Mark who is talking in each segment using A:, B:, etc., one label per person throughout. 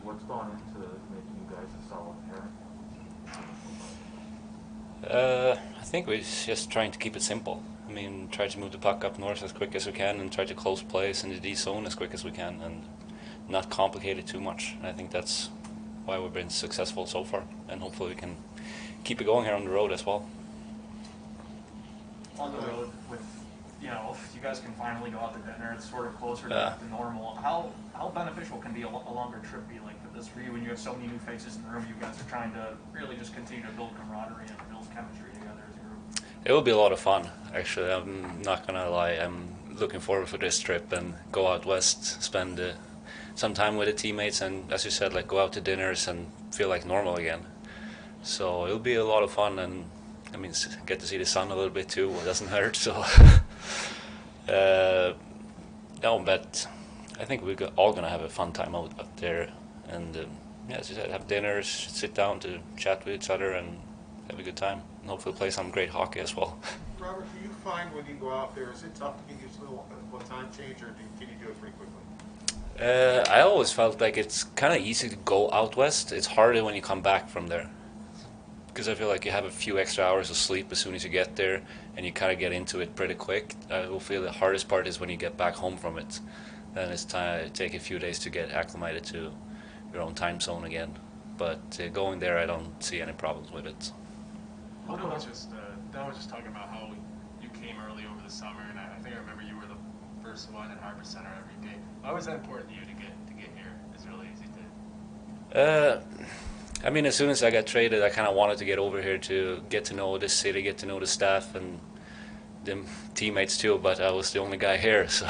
A: What's gone into making you guys a solid
B: I think we're just trying to keep it simple. I mean, try to move the puck up north as quick as we can and try to close plays in the D zone as quick as we can and not complicate it too much. And I think that's why we've been successful so far, and hopefully we can keep it going here on the road as well.
C: On the road with, if you guys can finally go out to dinner, it's sort of closer to normal. How beneficial can a longer trip be like this for you when you have so many new faces in the room? You guys are trying to really just continue to build camaraderie and build chemistry together as a group.
B: It will be a lot of fun, actually. I'm not gonna lie. I'm looking forward for this trip and go out west, spend some time with the teammates, and as you said, like go out to dinners and feel like normal again. So it'll be a lot of fun, and I mean, get to see the sun a little bit too. It doesn't hurt. So, no, but I think we're all gonna have a fun time out there, and yeah, as you said, have dinners, sit down to chat with each other, and have a good time, and hopefully play some great hockey as well.
D: Robert, do you find when you go out there, is it tough to get used to the time change, or can you do it pretty quickly?
B: I always felt like it's kind of easy to go out west. It's harder when you come back from there, because I feel like you have a few extra hours of sleep as soon as you get there, and you kind of get into it pretty quick. I will feel the hardest part is when you get back home from it. Then it's time to take a few days to get acclimated to your own time zone again. But going there, I don't see any problems with it.
E: Don was just talking about how you came early over the summer, and I think I remember you were the first one at Harbor Center every day. Why was that important to you to get here? It's really easy to.
B: I mean, as soon as I got traded, I kind of wanted to get over here to get to know this city, get to know the staff and the teammates too. But I was the only guy here, so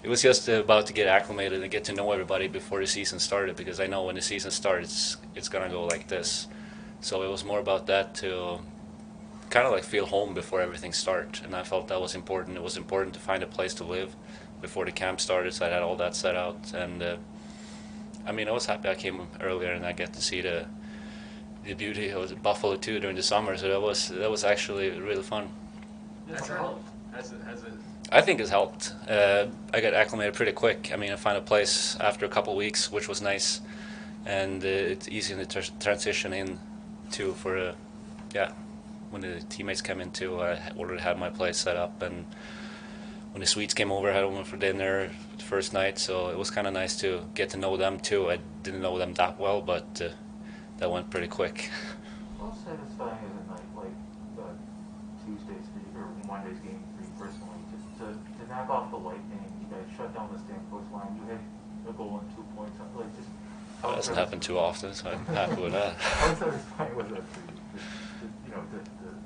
B: it was just about to get acclimated and get to know everybody before the season started. Because I know when the season starts, it's gonna go like this. So it was more about that to kind of like feel home before everything starts. And I felt that was important. It was important to find a place to live before the camp started, so I had all that set out. And I mean, I was happy I came earlier and I get to see the beauty of Buffalo too during the summer. So that was actually really fun.
E: Has it helped? Has it?
B: I think it's helped. I got acclimated pretty quick. I mean, I found a place after a couple of weeks, which was nice, and it's easy to transition in too. When the teammates came in too, I already had my place set up, and when the Swedes came over, I had them for dinner the first night, so it was kind of nice to get to know them too. I didn't know them that well, but that went pretty quick.
A: How satisfying is it night like Tuesday's or Monday's game for you personally? Just to knock off the Lightning, you guys shut down the Stamkos line. You had a goal and 2 points. Like just
B: That doesn't happen too often, so I'm happy with that.
A: How satisfying was that for you? To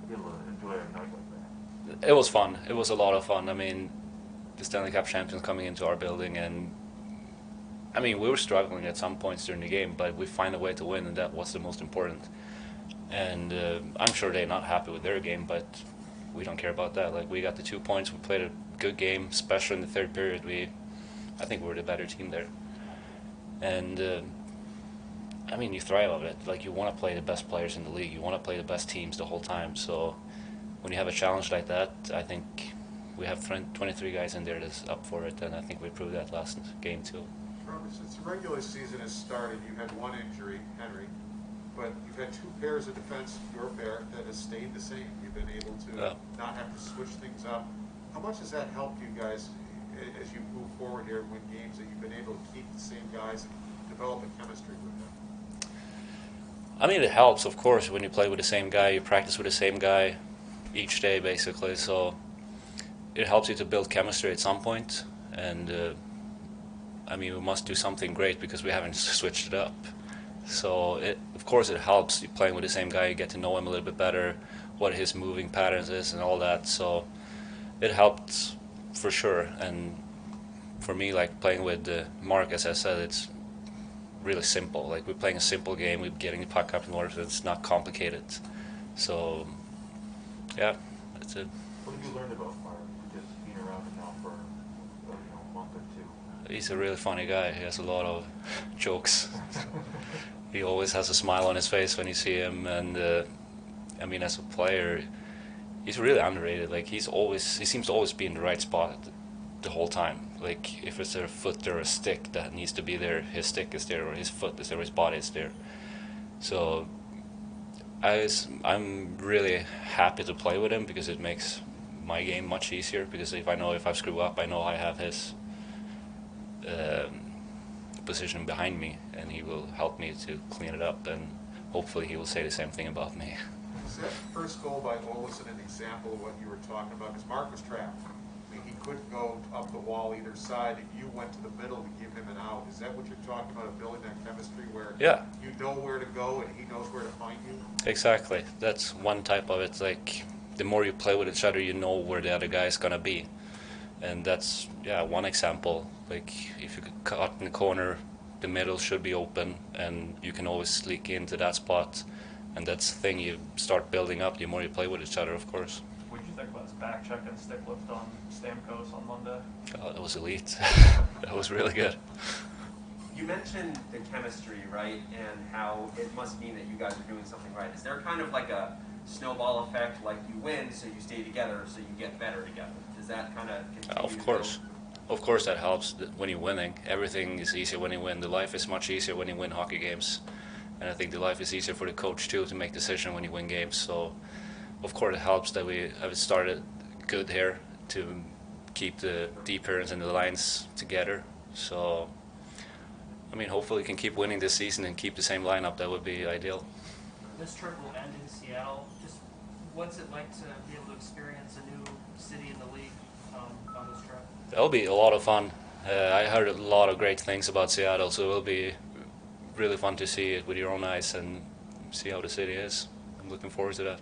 A: be able to enjoy a night like that.
B: It was fun. It was a lot of fun. I mean, the Stanley Cup champions coming into our building, and I mean, we were struggling at some points during the game, but we find a way to win, and that was the most important. And I'm sure they're not happy with their game, but we don't care about that. Like, we got the 2 points. We played a good game, especially in the third period. I think we were the better team there. And I mean, you thrive on it. Like, you want to play the best players in the league. You want to play the best teams the whole time. So when you have a challenge like that, I think we have 23 guys in there that's up for it, and I think we proved that last game too.
D: Robert, since the regular season has started, you had one injury, Henry, but you've had two pairs of defense, your pair, that has stayed the same. You've been able to not have to switch things up. How much has that helped you guys as you move forward here and win games, that you've been able to keep the same guys and develop a chemistry with them?
B: I mean, it helps, of course, when you play with the same guy, you practice with the same guy each day, basically. So it helps you to build chemistry at some point. And I mean, we must do something great because we haven't switched it up. So of course, it helps you playing with the same guy. You get to know him a little bit better, what his moving patterns is, and all that. So it helped for sure. And for me, like playing with Mark, as I said, it's really simple. Like, we're playing a simple game. We're getting the puck up in order. So it's not complicated. So yeah, that's it.
A: What have you learned about Mark, just being around him now for a month or two?
B: He's a really funny guy. He has a lot of jokes. He always has a smile on his face when you see him, and I mean, as a player, he's really underrated. Like, he seems to always be in the right spot the whole time. Like if it's a foot or a stick that needs to be there, his stick is there, or his foot is there, or his body is there. So I'm really happy to play with him because it makes my game much easier. Because if I screw up, I know I have his position behind me, and he will help me to clean it up, and hopefully he will say the same thing about me.
D: Is that first goal by Olesen an example of what you were talking about? Because Mark was trapped. I mean, he couldn't go up the wall either side, and you went to the middle to give him an out. Is that what you're talking about, of building that chemistry where you know where to go and he knows where to find you?
B: Exactly. That's one type of it. Like, the more you play with each other, you know where the other guy is going to be. And that's, one example. Like, if you get caught in the corner, the middle should be open, and you can always sneak into that spot. And that's the thing you start building up the more you play with each other, of course.
C: What did you think about his back check and stick lift on Stamkos on Monday?
B: Oh, that was elite. That was really good.
F: You mentioned the chemistry, right, and how it must mean that you guys are doing something right. Is there kind of like a snowball effect, like you win, so you stay together, so you get better together? Does that kind of continue?
B: Of course. Of course that helps when you're winning. Everything is easier when you win. The life is much easier when you win hockey games. And I think the life is easier for the coach too to make decisions when you win games. So, of course, it helps that we have started good here to keep the pairs and the lines together. So, I mean, hopefully we can keep winning this season and keep the same lineup. That would be ideal.
G: This trip will end in Seattle. Just what's it like to be able to experience a new city in the league on this trip?
B: It'll be a lot of fun. I heard a lot of great things about Seattle, so it'll be really fun to see it with your own eyes and see how the city is. I'm looking forward to that.